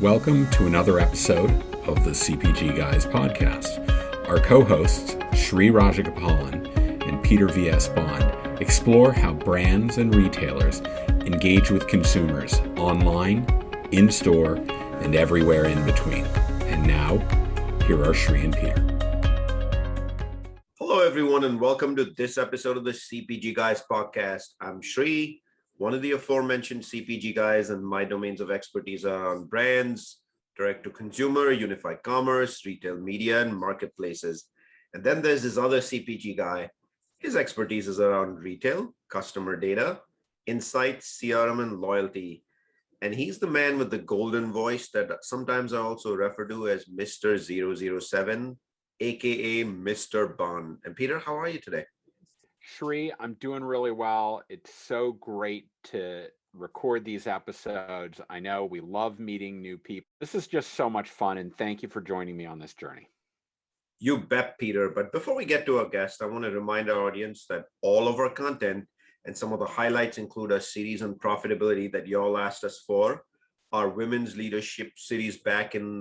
Welcome to another episode of the CPG Guys podcast. Our co-hosts, Shri Rajagopalan and Peter V.S. Bond, explore how brands and retailers engage with consumers online, in-store, and everywhere in between. And now, here are Shri and Peter. Hello, everyone, and welcome to this episode of the CPG Guys podcast. I'm Shri, one of the aforementioned CPG guys, and my domains of expertise are on brands, direct-to-consumer, unified commerce, retail media, and marketplaces. And then there's this other CPG guy. His expertise is around retail, customer data, insights, CRM, and loyalty. And he's the man with the golden voice that sometimes I also refer to as Mr. 007, aka Mr. Bond. And Peter, how are you today? Shri, I'm doing really well. It's so great to record these episodes. I know we love meeting new people. This is just so much fun, and thank you for joining me on this journey. You bet, Peter. But before we get to our guest, I want to remind our audience that all of our content and some of the highlights include a series on profitability that y'all asked us for, our women's leadership series back in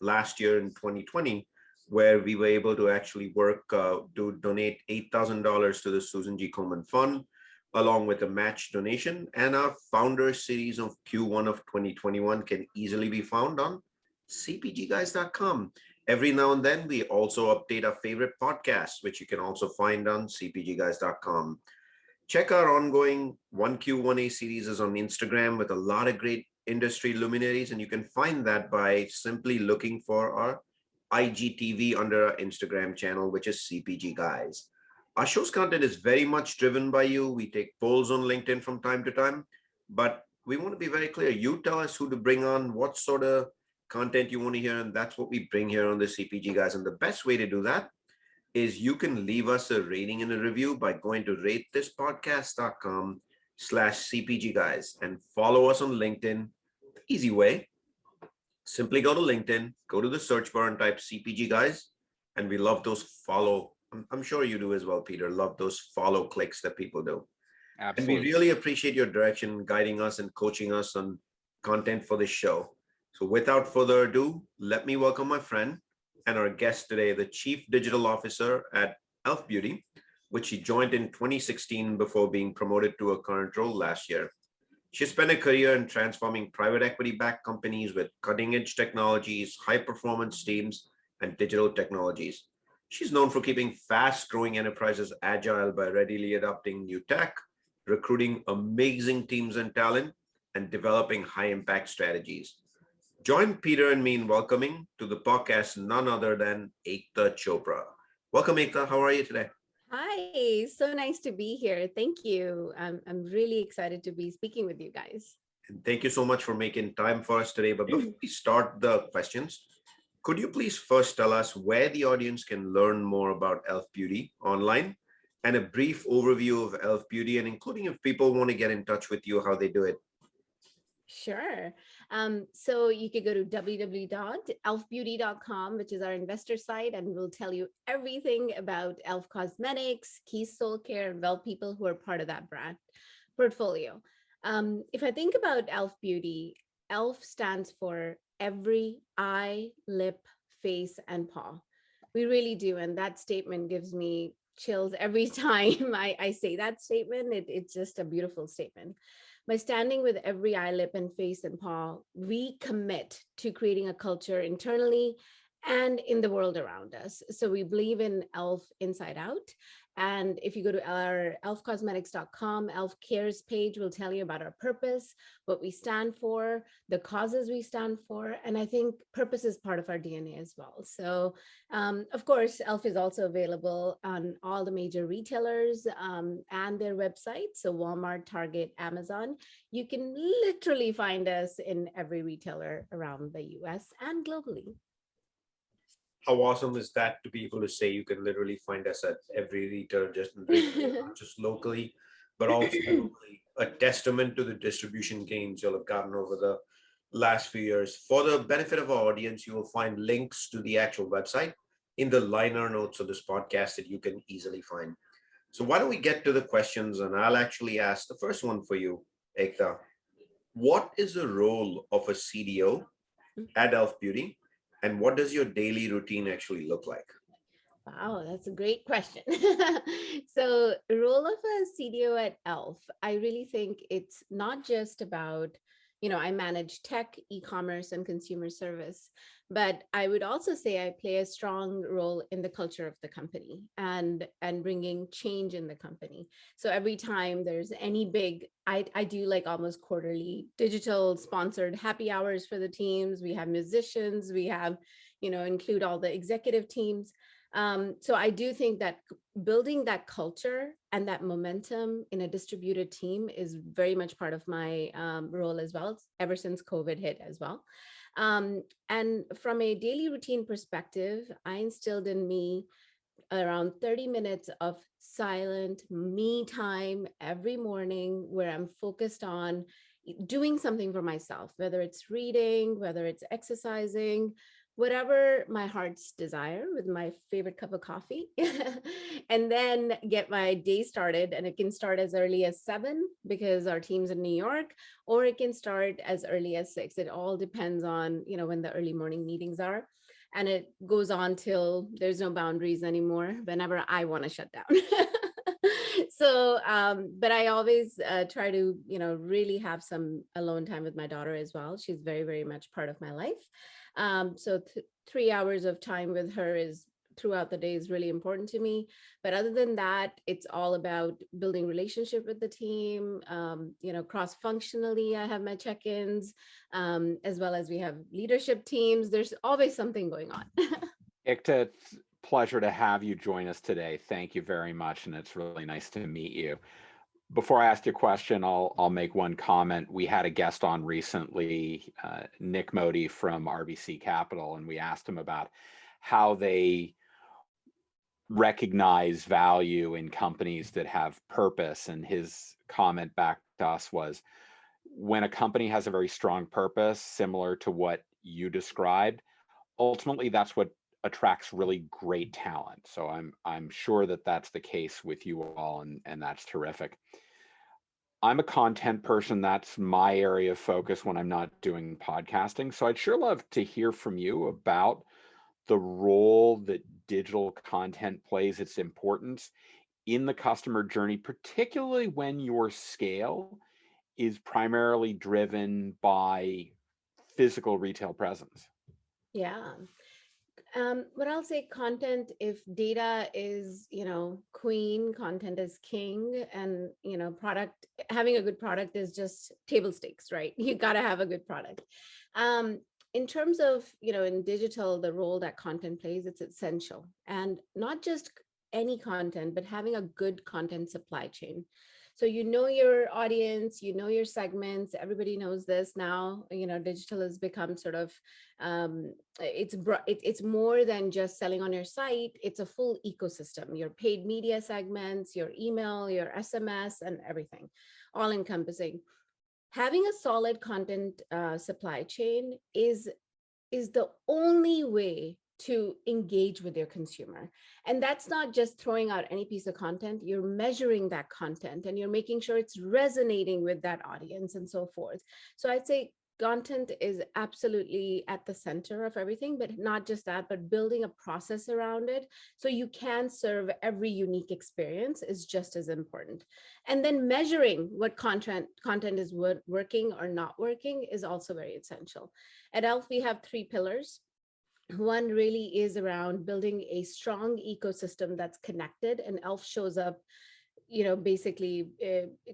last year in 2020, where we were able to actually to donate $8,000 to the Susan G. Komen Fund, along with a match donation. And our founder series of Q1 of 2021 can easily be found on cpgguys.com. Every now and then, we also update our favorite podcasts, which you can also find on cpgguys.com. Check our ongoing 1Q1A series is on Instagram with a lot of great industry luminaries, and you can find that by simply looking for our IGTV under our Instagram channel, which is CPG Guys. Our show's content is very much driven by you. We take polls on LinkedIn from time to time, but we want to be very clear. You tell us who to bring on, what sort of content you want to hear, and that's what we bring here on the CPG Guys. And the best way to do that is you can leave us a rating and a review by going to ratethispodcast.com/CPG Guys and follow us on LinkedIn. The easy way. Simply go to LinkedIn, go to the search bar and type CPG Guys, and we love those follow. I'm sure you do as well, Peter. Love those follow clicks that people do. Absolutely. And we really appreciate your direction, guiding us and coaching us on content for this show. So without further ado, let me welcome my friend and our guest today, the Chief Digital Officer at E.L.F. Beauty, which she joined in 2016 before being promoted to a current role last year. She spent a career in transforming private equity-backed companies with cutting-edge technologies, high-performance teams, and digital technologies. She's known for keeping fast-growing enterprises agile by readily adopting new tech, recruiting amazing teams and talent, and developing high-impact strategies. Join Peter and me in welcoming to the podcast none other than Ekta Chopra. Welcome, Ekta. How are you today? Hi, so nice to be here. Thank you. I'm really excited to be speaking with you guys. And thank you so much for making time for us today. But before we start the questions, could you please first tell us where the audience can learn more about E.L.F. Beauty online and a brief overview of E.L.F. Beauty, and including if people want to get in touch with you, how they do it? Sure. So you could go to www.elfbeauty.com, which is our investor site, and we'll tell you everything about E.L.F. Cosmetics, Keys Soul Care, and Well people who are part of that brand portfolio. If I think about E.L.F. Beauty, E.L.F. stands for every eye, lip, face, and paw. We really do. And that statement gives me chills every time I say that statement. It's just a beautiful statement. By standing with every eye, lip, and face and paw, we commit to creating a culture internally and in the world around us. So we believe in E.L.F. inside out. And if you go to our elfcosmetics.com, E.L.F. Cares page will tell you about our purpose, what we stand for, the causes we stand for. And I think purpose is part of our DNA as well. So of course, E.L.F. is also available on all the major retailers and their websites. So Walmart, Target, Amazon. You can literally find us in every retailer around the US and globally. How awesome is that to be able to say you can literally find us at every retailer, not just locally, but also globally. A testament to the distribution gains you'll have gotten over the last few years. For the benefit of our audience, you will find links to the actual website in the liner notes of this podcast that you can easily find. So why don't we get to the questions, and I'll actually ask the first one for you, Ekta. What is the role of a CDO at e.l.f. Beauty? And what does your daily routine actually look like? Wow, that's a great question. So, role of a CDO at e.l.f., I really think it's not just about, I manage tech, e-commerce, and consumer service, but I would also say I play a strong role in the culture of the company and bringing change in the company. So every time there's any big, I do like almost quarterly digital sponsored happy hours for the teams. We have musicians, we have, include all the executive teams. So I do think that building that culture and that momentum in a distributed team is very much part of my role as well, ever since COVID hit as well. And from a daily routine perspective, I instilled in me around 30 minutes of silent me time every morning where I'm focused on doing something for myself, whether it's reading, whether it's exercising, whatever my heart's desire with my favorite cup of coffee, and then get my day started. And it can start as early as 7 because our team's in New York, or it can start as early as 6. It all depends on, when the early morning meetings are. And it goes on till there's no boundaries anymore, whenever I want to shut down. So, but I always try to, really have some alone time with my daughter as well. She's very, very much part of my life. So 3 hours of time with her is throughout the day is really important to me. But other than that, it's all about building relationship with the team. Cross-functionally, I have my check-ins, as well as we have leadership teams. There's always something going on. Ekta, it's a pleasure to have you join us today. Thank you very much, and it's really nice to meet you. Before I ask you a question, I'll make one comment. We had a guest on recently, Nick Modi from RBC Capital, and we asked him about how they recognize value in companies that have purpose. And his comment back to us was, when a company has a very strong purpose, similar to what you described, ultimately that's what attracts really great talent. So I'm sure that that's the case with you all, and that's terrific. I'm a content person. That's my area of focus when I'm not doing podcasting. So I'd sure love to hear from you about the role that digital content plays, its importance in the customer journey, particularly when your scale is primarily driven by physical retail presence. Yeah. But I'll say content, if data is, queen, content is king, and, having a good product is just table stakes, right? You got to have a good product. In terms of, in digital, the role that content plays, it's essential. And not just any content, but having a good content supply chain. So your audience, your segments. Everybody knows this now. Digital has become sort of it's more than just selling on your site. It's a full ecosystem. Your paid media segments, your email, your SMS, and everything, all encompassing. Having a solid content supply chain is the only way to engage with your consumer. And that's not just throwing out any piece of content. You're measuring that content and you're making sure it's resonating with that audience and so forth. So I'd say content is absolutely at the center of everything, but not just that, but building a process around it so you can serve every unique experience is just as important. And then measuring what content is working or not working is also very essential. At e.l.f., we have 3 pillars. One really is around building a strong ecosystem that's connected, and e.l.f. shows up, basically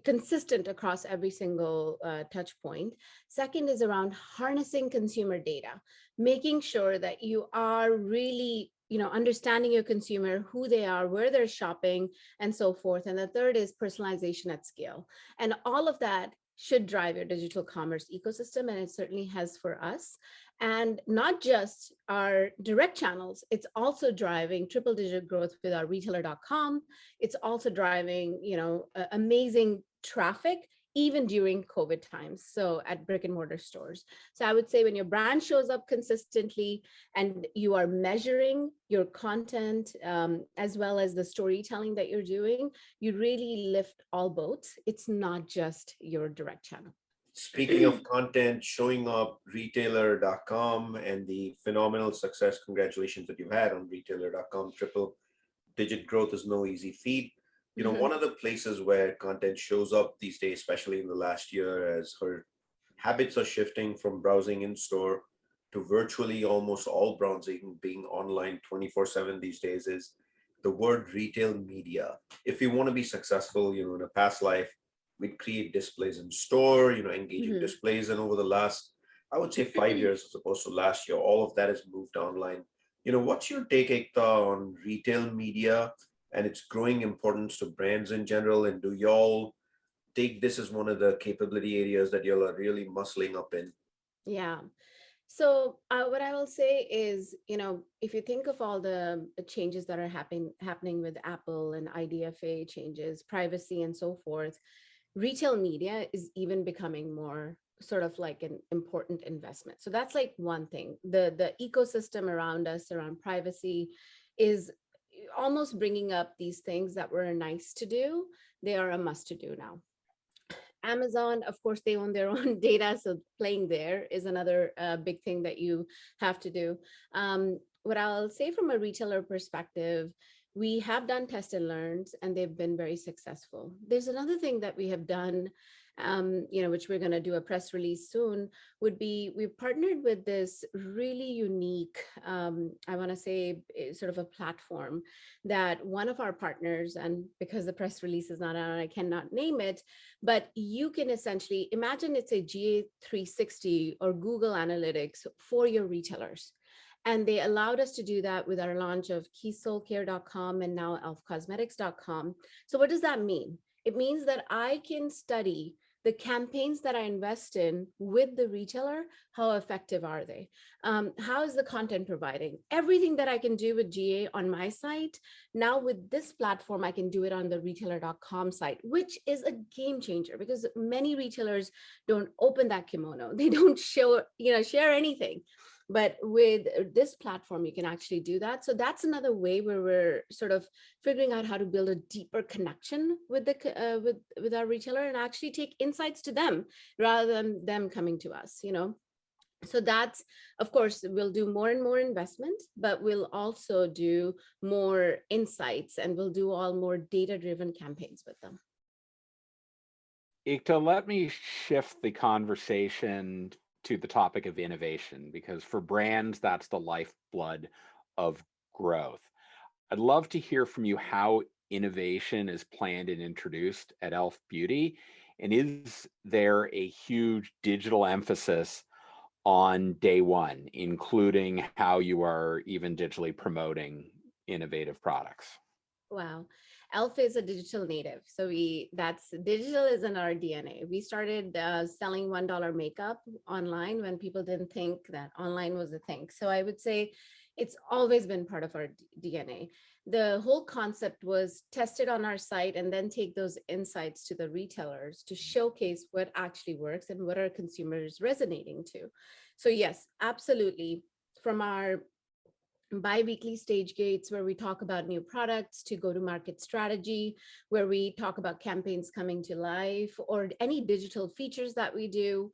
consistent across every single touch point. Second is around harnessing consumer data, making sure that you are really, understanding your consumer, who they are, where they're shopping, and so forth. And the third is personalization at scale. And all of that should drive your digital commerce ecosystem, and it certainly has for us. And not just our direct channels, it's also driving triple digit growth with our retailer.com. It's also driving, amazing traffic, even during COVID times. So at brick and mortar stores. So I would say when your brand shows up consistently and you are measuring your content, as well as the storytelling that you're doing, you really lift all boats. It's not just your direct channel. Speaking of content, showing up, retailer.com and the phenomenal success, congratulations that you've had on retailer.com. Triple digit growth is no easy feat. One of the places where content shows up these days, especially in the last year, as her habits are shifting from browsing in store to virtually almost all browsing being online 24/7 these days, is the word retail media. If you want to be successful, in a past life, we'd create displays in store, engaging Mhm. displays. And over the last, I would say 5 years as opposed to last year, all of that has moved online. What's your take, Ekta, on retail media and its growing importance to brands in general? And do y'all take this as one of the capability areas that y'all are really muscling up in? Yeah. So what I will say is, if you think of all the changes that are happening with Apple and IDFA changes, privacy and so forth, retail media is even becoming more sort of like an important investment. So that's like one thing. The ecosystem around us, around privacy, is almost bringing up these things that were nice to do. They are a must to do now. Amazon, of course, they own their own data, so playing there is another big thing that you have to do. What I'll say from a retailer perspective, we have done test and learns, and they've been very successful. There's another thing that we have done, which we're going to do a press release soon, would be we've partnered with this really unique, I want to say, sort of a platform that one of our partners, and because the press release is not out, I cannot name it, but you can essentially imagine it's a GA360 or Google Analytics for your retailers. And they allowed us to do that with our launch of keysoulcare.com and now elfcosmetics.com. So what does that mean? It means that I can study the campaigns that I invest in with the retailer. How effective are they? How is the content providing? Everything that I can do with GA on my site, now with this platform, I can do it on the retailer.com site, which is a game changer because many retailers don't open that kimono. They don't share anything. But with this platform, you can actually do that. So that's another way where we're sort of figuring out how to build a deeper connection with the with our retailer and actually take insights to them rather than them coming to us. So that's, of course, we'll do more and more investment, but we'll also do more insights and we'll do all more data-driven campaigns with them. Ekta, let me shift the conversation to the topic of innovation, because for brands, that's the lifeblood of growth. I'd love to hear from you how innovation is planned and introduced at e.l.f. Beauty, and is there a huge digital emphasis on day one, including how you are even digitally promoting innovative products? Wow. e.l.f. is a digital native. So digital is in our DNA. We started selling $1 makeup online when people didn't think that online was a thing. So I would say it's always been part of our DNA. The whole concept was tested on our site and then take those insights to the retailers to showcase what actually works and what are consumers resonating to. So yes, absolutely. From our bi-weekly stage gates where we talk about new products to go-to-market strategy, where we talk about campaigns coming to life or any digital features that we do.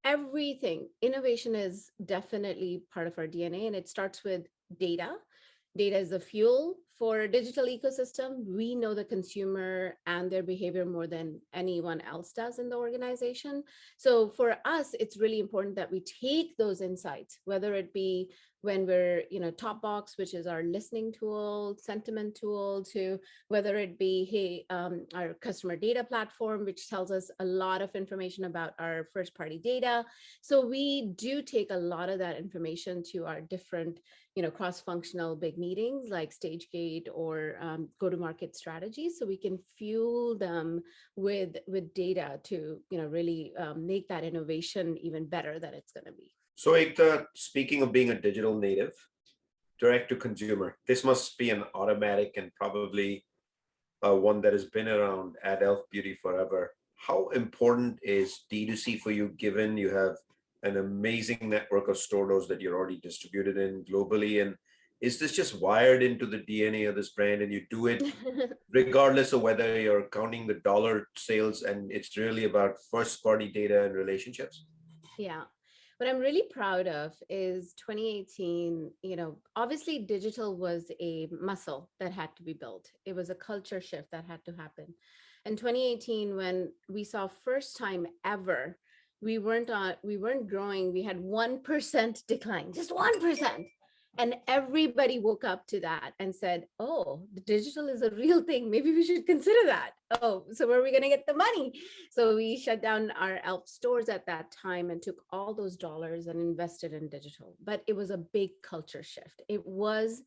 Everything, innovation is definitely part of our DNA, and it starts with data. Data is the fuel for a digital ecosystem. We know the consumer and their behavior more than anyone else does in the organization. So for us, it's really important that we take those insights, whether it be when we're, Topbox, which is our listening tool, sentiment tool, to whether it be, our customer data platform, which tells us a lot of information about our first party data. So we do take a lot of that information to our different, cross-functional big meetings like stage gate or go-to-market strategies, so we can fuel them with data to, really make that innovation even better than it's going to be. So, Ekta, speaking of being a digital native, direct to consumer, this must be an automatic and probably one that has been around at e.l.f. Beauty forever. How important is D2C for you, given you have an amazing network of store doors that you're already distributed in globally? And is this just wired into the DNA of this brand and you do it regardless of whether you're counting the dollar sales and it's really about first party data and relationships? Yeah. What I'm really proud of is 2018, obviously digital was a muscle that had to be built. It was a culture shift that had to happen. And 2018, when we saw first time ever, we weren't growing. We had 1% decline, just 1%. And everybody woke up to that and said, oh, the digital is a real thing. Maybe we should consider that. Oh, so where are we going to get the money? So we shut down our e.l.f. stores at that time and took all those dollars and invested in digital. But it was a big culture shift. It was,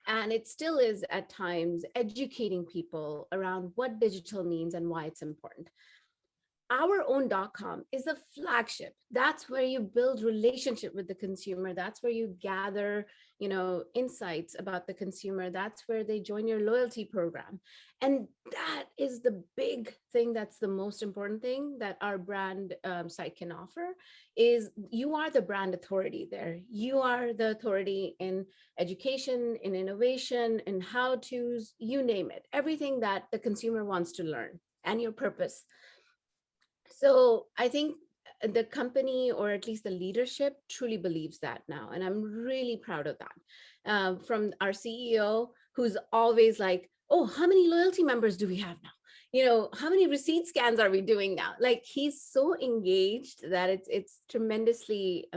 and it still is at times, educating people around what digital means and why it's important. Our own .com is a flagship. That's where you build relationship with the consumer. That's where you gather, insights about the consumer. That's where they join your loyalty program. And that is the big thing. That's the most important thing that our brand site can offer is you are the brand authority there. You are the authority in education, in innovation, in how-tos, you name it, everything that the consumer wants to learn and your purpose. So I think the company, or at least the leadership, truly believes that now. And I'm really proud of that. From our CEO, who's always like, oh, how many loyalty members do we have now? How many receipt scans are we doing now? Like, he's so engaged that it's tremendously,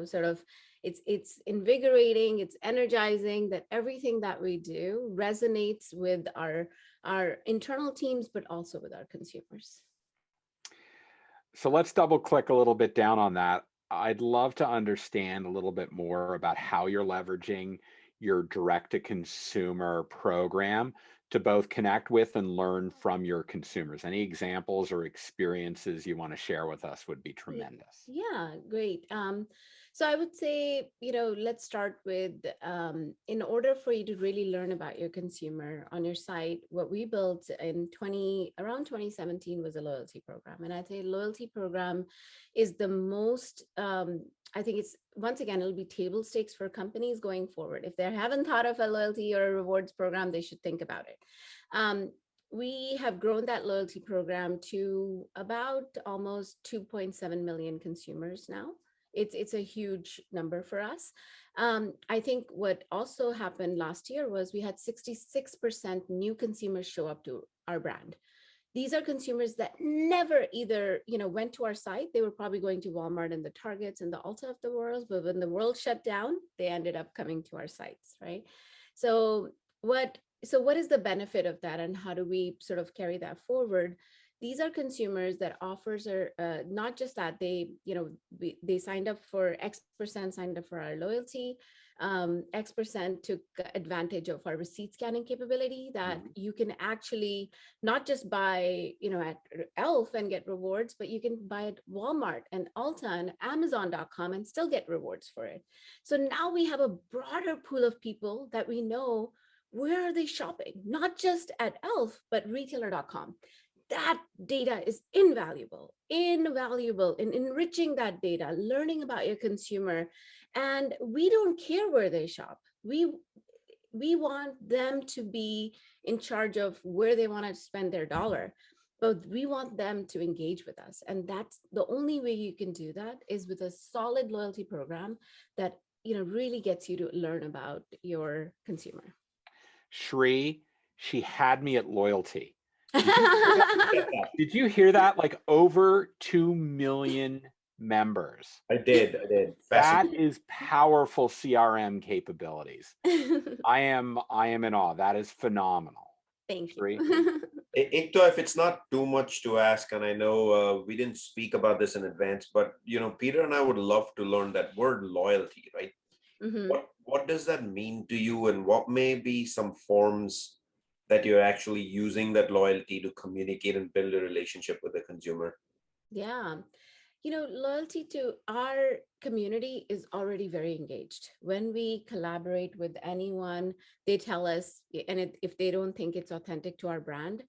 sort of, it's invigorating, it's energizing, that everything that we do resonates with our internal teams, but also with our consumers. So let's double click a little bit down on that. I'd love to understand a little bit more about how you're leveraging your direct to consumer program to both connect with and learn from your consumers. Any examples or experiences you want to share with us would be tremendous. Yeah, great. So I would say, let's start with, in order for you to really learn about your consumer on your site, what we built around 2017 was a loyalty program. And I think loyalty program is the most, I think it's, once again, it'll be table stakes for companies going forward. If they haven't thought of a loyalty or a rewards program, they should think about it. We have grown that loyalty program to about almost 2.7 million consumers now. It's a huge number for us. I think what also happened last year was we had 66% new consumers show up to our brand. These are consumers that never either, went to our site. They were probably going to Walmart and the Targets and the Ulta of the world, but when the world shut down, they ended up coming to our sites, right? So what is the benefit of that, and how do we sort of carry that forward? These are consumers that offers are not just that they signed up for X% signed up for our loyalty, X% took advantage of our receipt scanning capability that you can actually not just buy, at e.l.f. and get rewards, but you can buy at Walmart and Ulta and Amazon.com and still get rewards for it. So now we have a broader pool of people that we know where are they shopping, not just at e.l.f., but retailer.com. That data is invaluable in enriching that data, learning about your consumer. And we don't care where they shop. We want them to be in charge of where they want to spend their dollar, but we want them to engage with us. And that's the only way you can do that is with a solid loyalty program that, really gets you to learn about your consumer. Shri, she had me at loyalty. Did you hear that? Like over 2 million members. I did. That is powerful CRM capabilities. I am in awe. That is phenomenal. Thank Shri? you. Ekta, if it's not too much to ask, and I know we didn't speak about this in advance, but Peter and I would love to learn that word loyalty, right? What does that mean to you, and what may be some forms that you're actually using that loyalty to communicate and build a relationship with the consumer? Yeah. Loyalty to our community is already very engaged. When we collaborate with anyone, they tell us, and if they don't think it's authentic to our brand,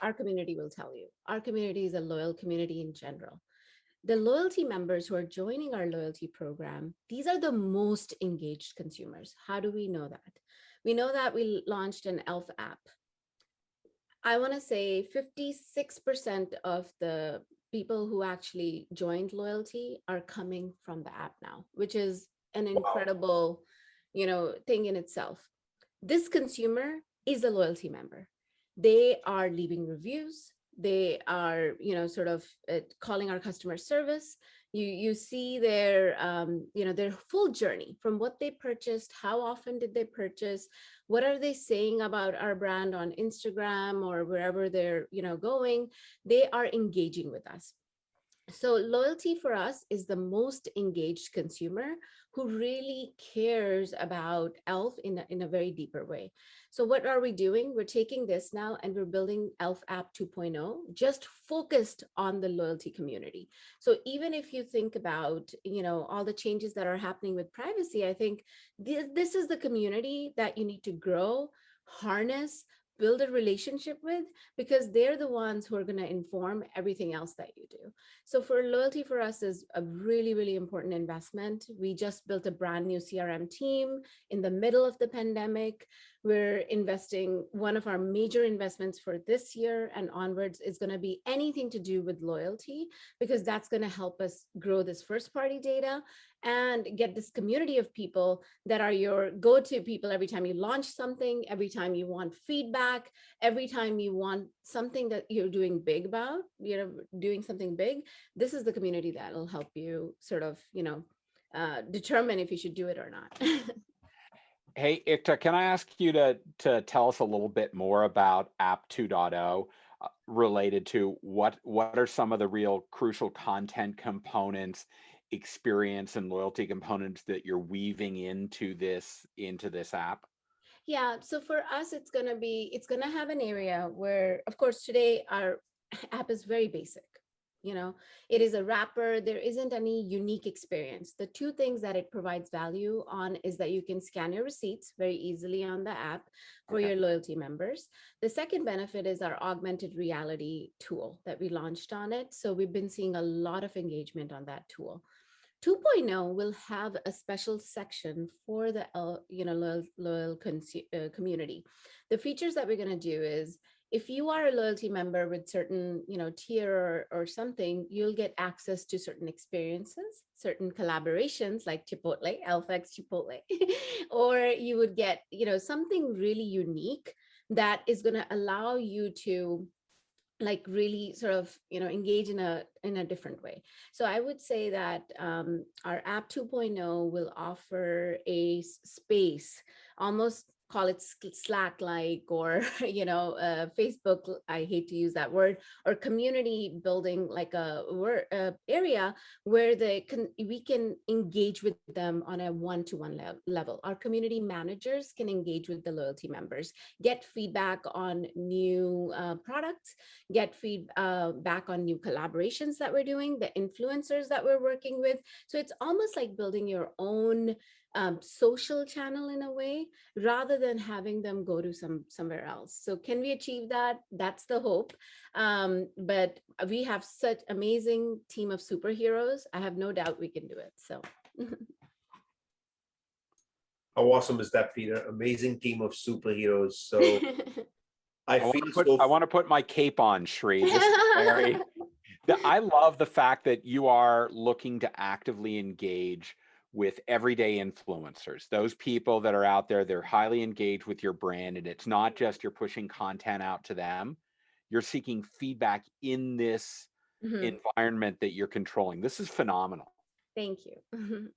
our community will tell you. Our community is a loyal community in general. the loyalty members who are joining our loyalty program, these are the most engaged consumers. How do we know that? We know that we launched an E.L.F app. I want to say 56% of the people who actually joined loyalty are coming from the app now, which is an incredible, thing in itself. This consumer is a loyalty member. They are leaving reviews. They are, sort of calling our customer service. You see their, their full journey from what they purchased, how often did they purchase, what are they saying about our brand on Instagram or wherever they're, going. They are engaging with us. So loyalty for us is the most engaged consumer who really cares about E.L.F in a very deeper way. So what are we doing? We're taking this now and we're building E.L.F app 2.0, just focused on the loyalty community. So even if you think about, all the changes that are happening with privacy, I think this is the community that you need to grow, harness, build a relationship with, because they're the ones who are going to inform everything else that you do. So for loyalty for us is a really, really important investment. We just built a brand new CRM team in the middle of the pandemic. We're investing, one of our major investments for this year and onwards is going to be anything to do with loyalty, because that's going to help us grow this first party data and get this community of people that are your go-to people every time you launch something, every time you want feedback, every time you want something that you're doing big about, doing something big. This is the community that will help you sort of, determine if you should do it or not. Hey, Ekta, can I ask you to tell us a little bit more about App 2.0 related to what are some of the real crucial content components, experience and loyalty components that you're weaving into this app? Yeah, so for us, it's going to have an area where, of course, today our app is very basic. It is a wrapper. There isn't any unique experience. The two things that it provides value on is that you can scan your receipts very easily on the app for your loyalty members. The second benefit is our augmented reality tool that we launched on it. So we've been seeing a lot of engagement on that tool. 2.0 will have a special section for the loyal community. The features that we're going to do is, if you are a loyalty member with certain tier or something, you'll get access to certain experiences, certain collaborations like Chipotle, E.L.F Chipotle, or you would get something really unique that is going to allow you to really sort of engage in a different way. So I would say that our app 2.0 will offer a space, almost call it Slack like, or Facebook, I hate to use that word, or community building, like a area where we can engage with them on a one-to-one level. Our community managers can engage with the loyalty members, get feedback on new products, get feedback on new collaborations that we're doing, the influencers that we're working with. So it's almost like building your own social channel in a way, rather than having them go to somewhere else. So can we achieve that? That's the hope. But we have such amazing team of superheroes. I have no doubt we can do it. So How awesome is that, Peter? Amazing team of superheroes. So I want to put my cape on, Shri. This is very. I love the fact that you are looking to actively engage with everyday influencers, those people that are out there, they're highly engaged with your brand, and it's not just you're pushing content out to them. You're seeking feedback in this environment that you're controlling. This is phenomenal. Thank you.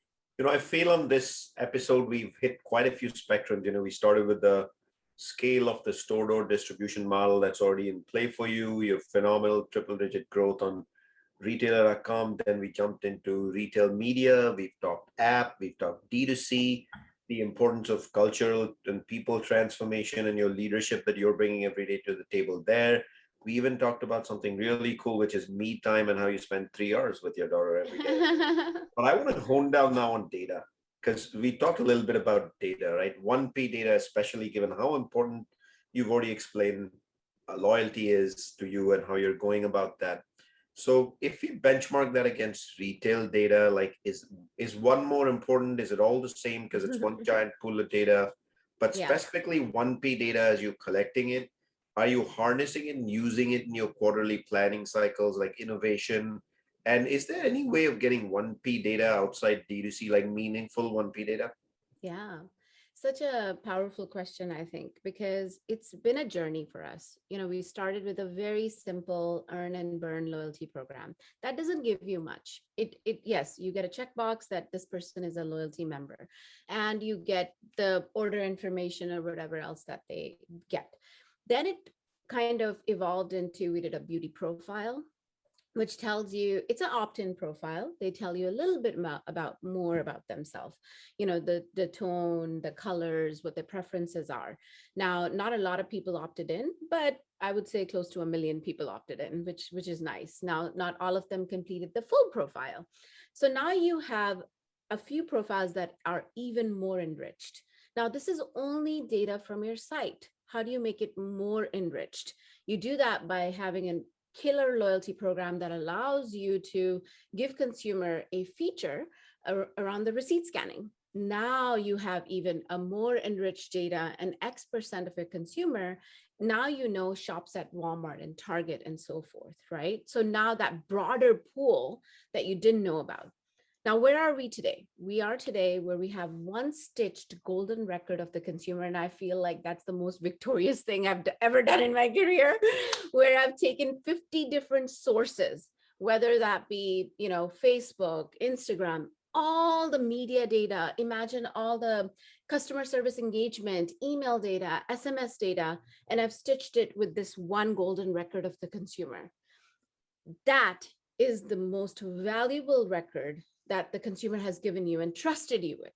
I feel on this episode, we've hit quite a few spectrums. We started with the scale of the store door distribution model that's already in play for you. You have phenomenal triple-digit growth on retailer.com. Then we jumped into retail media. We've talked app, we've talked D2C, the importance of cultural and people transformation and your leadership that you're bringing every day to the table there. We even talked about something really cool, which is me time and how you spend 3 hours with your daughter every day. But I want to hone down now on data, because we talked a little bit about data, right? 1P data, especially given how important you've already explained loyalty is to you and how you're going about that. So if we benchmark that against retail data, like is one more important? Is it all the same because it's one giant pool of data? But Yeah. specifically 1P data as you're collecting it, are you harnessing it and using it in your quarterly planning cycles like innovation? And is there any way of getting 1P data outside D2C, like meaningful 1P data? Yeah, such a powerful question, I think, because it's been a journey for us. We started with a very simple earn and burn loyalty program. That doesn't give you much. Yes, you get a checkbox that this person is a loyalty member, and you get the order information or whatever else that they get. Then it kind of evolved into, we did a beauty profile, which tells you, it's an opt-in profile. They tell you a little bit about more about themselves, the tone, the colors, what their preferences are. Now, not a lot of people opted in, but I would say close to 1 million people opted in, which is nice. Now, not all of them completed the full profile. So now you have a few profiles that are even more enriched. Now, this is only data from your site. How do you make it more enriched? You do that by having an killer loyalty program that allows you to give consumer a feature around the receipt scanning. Now you have even a more enriched data, and X% of your consumer now shops at Walmart and Target and so forth, right? So now that broader pool that you didn't know about. Now, where are we today? We are today where we have one stitched golden record of the consumer. And I feel like that's the most victorious thing I've ever done in my career, where I've taken 50 different sources, whether that be, Facebook, Instagram, all the media data, imagine all the customer service engagement, email data, SMS data, and I've stitched it with this one golden record of the consumer. That is the most valuable record that the consumer has given you and trusted you with.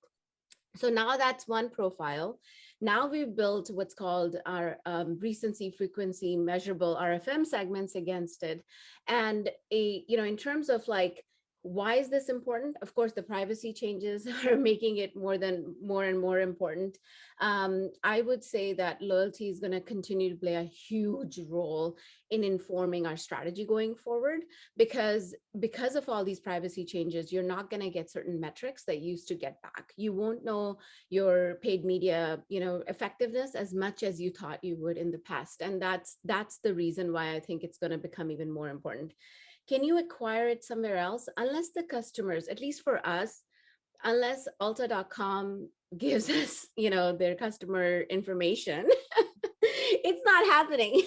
So now that's one profile. Now we've built what's called our recency, frequency, measurable RFM segments against it. And in terms of like, why is this important? Of course, the privacy changes are making it more and more important. I would say that loyalty is going to continue to play a huge role in informing our strategy going forward, because of all these privacy changes, you're not going to get certain metrics that you used to get back. You won't know your paid media, effectiveness as much as you thought you would in the past. And that's the reason why I think it's going to become even more important. Can you acquire it somewhere else? Unless the customers, at least for us, unless Ulta.com gives us, their customer information, it's not happening.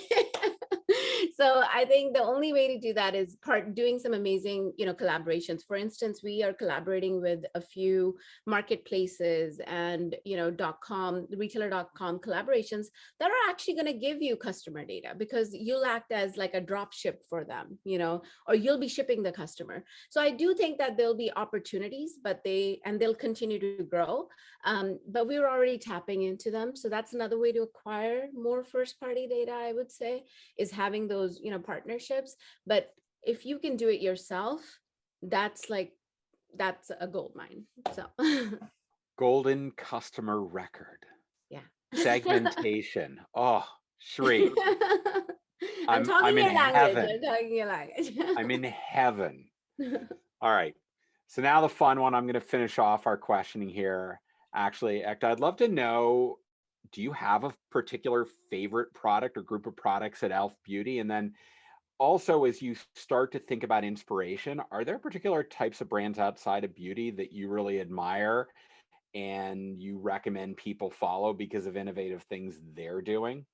So I think the only way to do that is doing some amazing, collaborations. For instance, we are collaborating with a few marketplaces and, retailer.com collaborations that are actually going to give you customer data, because you'll act as like a drop ship for them, or you'll be shipping the customer. So I do think that there'll be opportunities, they'll continue to grow. But we're already tapping into them. So that's another way to acquire more first party data, I would say, is having those, partnerships. But if you can do it yourself, that's a gold mine. So Golden customer record. Yeah. Segmentation. Oh, Shri. I'm talking your in language. heaven. I'm talking your language. I'm in heaven. All right. So now the fun one, I'm going to finish off our questioning here. Actually, Ekta, I'd love to know, do you have a particular favorite product or group of products at e.l.f. Beauty? And then also, as you start to think about inspiration, are there particular types of brands outside of beauty that you really admire and you recommend people follow because of innovative things they're doing?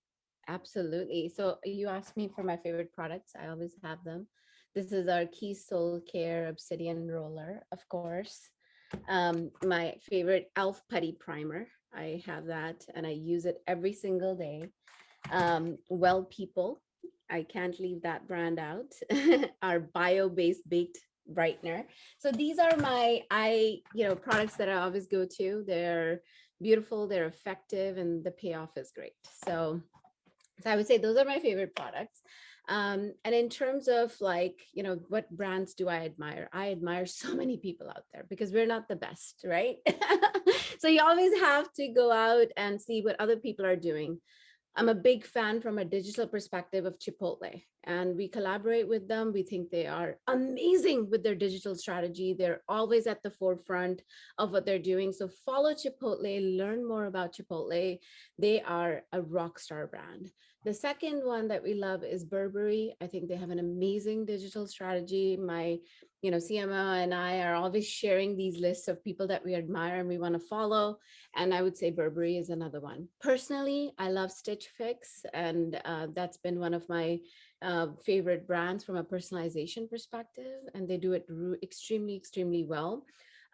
Absolutely. So you asked me for my favorite products. I always have them. This is our Key Soul Care Obsidian Roller, of course. My favorite e.l.f. Putty Primer. I have that and I use it every single day. Well People. I can't leave that brand out. Our bio-based baked brightener. So these are my products that I always go to. They're beautiful, they're effective, and the payoff is great. So I would say those are my favorite products. And in terms of what brands do I admire? I admire so many people out there because we're not the best, right? So you always have to go out and see what other people are doing. I'm a big fan from a digital perspective of Chipotle. and we collaborate with them. We think they are amazing with their digital strategy. They're always at the forefront of what they're doing. So follow Chipotle, learn more about Chipotle. They are a rock star brand. The second one that we love is Burberry. I think they have an amazing digital strategy. My CMO and I are always sharing these lists of people that we admire and we want to follow. And I would say Burberry is another one. Personally, I love Stitch Fix, and that's been one of my favorite brands from a personalization perspective, and they do it extremely, extremely well.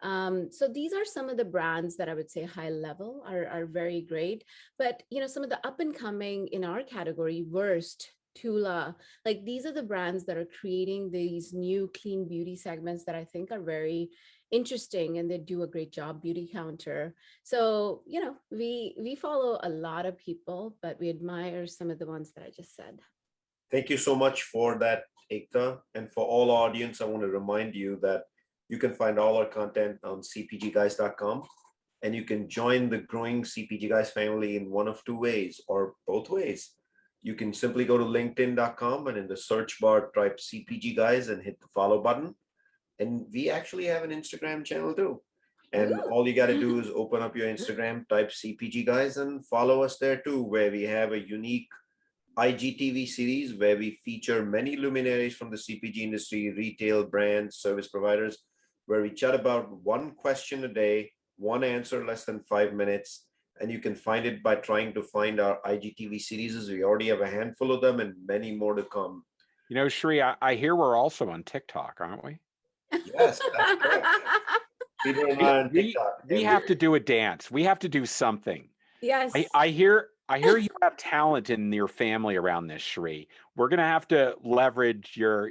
So these are some of the brands that I would say high level are very great. But some of the up and coming in our category, Worst, Tula, like these are the brands that are creating these new clean beauty segments that I think are very interesting, and they do a great job. Beauty Counter. So we follow a lot of people, but we admire some of the ones that I just said. Thank you so much for that, Ekta. And for all audience, I want to remind you that you can find all our content on cpgguys.com, and you can join the growing CPG Guys family in one of two ways or both ways. You can simply go to linkedin.com and in the search bar, type CPG Guys and hit the follow button. And we actually have an Instagram channel too. And Ooh. all you got to do is open up your Instagram, type CPG Guys, and follow us there too, where we have a unique IGTV series where we feature many luminaries from the CPG industry, retail, brands, service providers, where we chat about one question a day, one answer less than 5 minutes. And you can find it by trying to find our IGTV series. We already have a handful of them and many more to come. Shri, I hear we're also on TikTok, aren't we? Yes, that's correct. Peter and I on TikTok. We have to do a dance. We have to do something. Yes. I hear you have talent in your family around this, Shri. We're gonna have to leverage your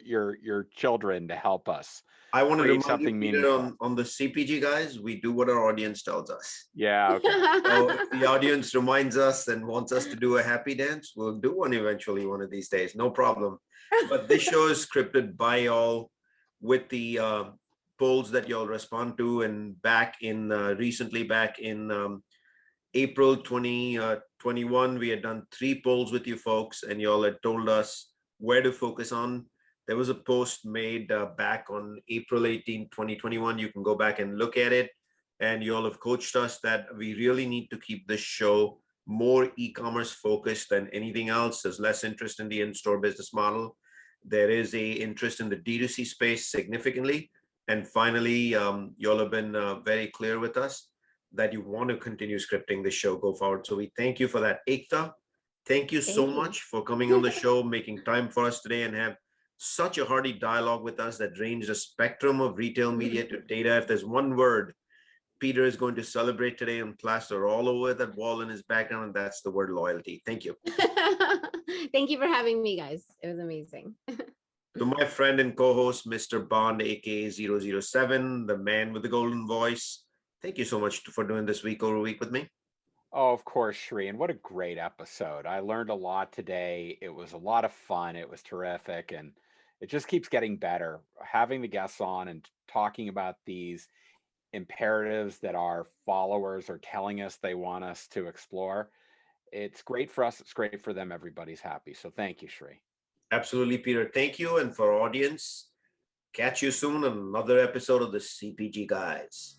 children to help us. I want to create remind something you, Peter, meaningful. on the CPG Guys, we do what our audience tells us. Yeah, okay. So if the audience reminds us and wants us to do a happy dance, we'll do one eventually one of these days, no problem. But this show is scripted by y'all with the polls that y'all respond to. And recently back in April 2021, we had done 3 polls with you folks, and y'all had told us where to focus on. There was a post made back on April 18, 2021. You can go back and look at it. And y'all have coached us that we really need to keep this show more e-commerce focused than anything else. There's less interest in the in-store business model. There is a interest in the D2C space significantly. And finally, y'all have been very clear with us that you want to continue scripting the show go forward. So we thank you for that. Ekta, thank you so much for coming on the show, making time for us today, and have such a hearty dialogue with us that ranged the spectrum of retail media to data. If there's one word Peter is going to celebrate today and plaster all over that wall in his background, and that's the word loyalty. Thank you. Thank you for having me, guys. It was amazing. To my friend and co-host, Mr. Bond, aka 007, the man with the golden voice, thank you so much for doing this week over week with me. Oh, of course, Shri. And what a great episode. I learned a lot today. It was a lot of fun. It was terrific. And it just keeps getting better. Having the guests on and talking about these imperatives that our followers are telling us they want us to explore. It's great for us. It's great for them. Everybody's happy. So thank you, Shri. Absolutely, Peter. Thank you. And for our audience, catch you soon on another episode of the CPG Guys.